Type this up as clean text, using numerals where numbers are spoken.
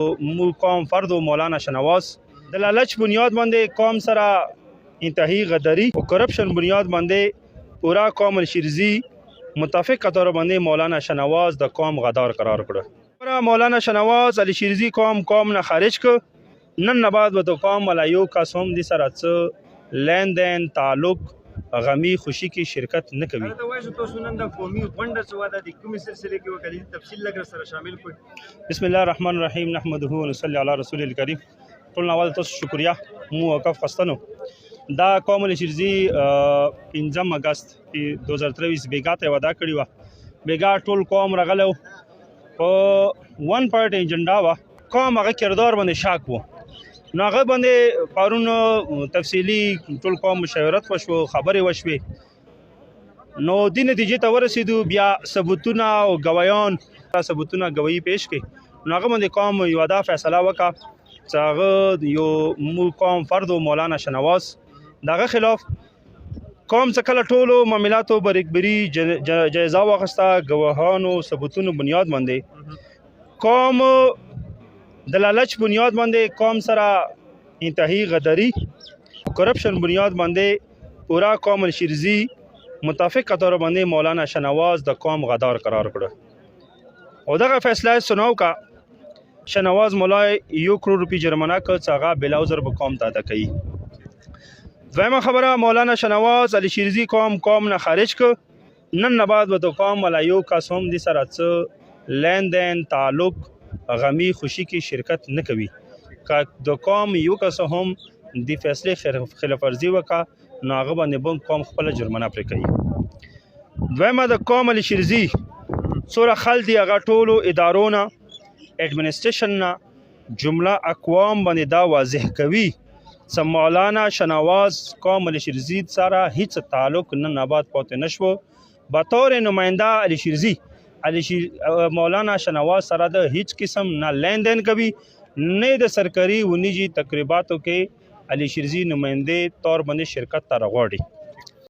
قوم فرد و مولانا شنواز د لالچ بنیاد باندې قوم سره انتهایی غداری او کرپشن بنیاد باندې پورا قوم الشرزی متفق طور باندې مولانا شنواز د قوم غدار قرار کړ. مولانا شنواز علی شرزی قوم نه خارج ک نن نه بعد به قوم ملایو قسم دي سره څه لین دین تعلق غمی خوشی کی شرکت نه کوي. بسم الله الرحمن الرحیم نحمده و نصلی علی رسول الکریم. ټول اول تاسو شکریا مو وقف خستنو دا قوم الشرزی 15 اگست 2023 بیګا ته ودا کړی و. بیګا ټول قوم رغلو په ون پارټ ایجنډا وا قوم هغه کردار باندې شاک وو نو هغه باندې پرون تفصیلی ټول قوم مشاورت وشو خبرې وشوې نو د نتیجې ته ورسېدو. بیا ثبوتونه او ګوايان ثبوتونه ګوايي پیش کړي نو هغه باندې قوم یو دا فیصله وکړه چې هغه یو قوم فرد و مولانا شنواز دغه خلاف قوم څخه کله ټولو معاملاتو برابري جایزه واخیسته ګواهانو ثبوتونو بنیاد باندې قوم د لالچ بنیاد باندې قوم سره انتهایی غداری کرپشن بنیاد باندې پورا قوم الشرزی متفق طور باندې مولانا شنواز د قوم غدار قرار کړ او دغه فیصله سناو کا شنواز مولای 1 کروڑ روپی جرمانه ک څنګه بلاوزر به قوم ته کوي. دویمه خبره مولانا شنواز علی شرزی قوم نه خارج ک نن نه بعد به قوم ملایو قسم دي سره څه لین دین تعلق غمی خوشی کی شرکت نه کوي. که د قوم یو کس هم د فیصله خلاف ورزي وکا نو هغه باندې بم قوم خپل جرمانه پرې کوي. دویمه د قوم الشرزی سوره خل دی هغه ټولو ادارونه اډمنسټریشن نه جمله اقوام باندې دا واضح کوي چې مولانا شنواز قوم الشرزی سره هیڅ تعلق نه آباد پاتې نشو. بطور نماینده الشرزی مولانا شنواز سره د هیڅ قسم نه لین دین کوي نه د سرکاري و نجی تقریباتو کې علی شرزی نماینده طور باندې شرکت ته راغواړي.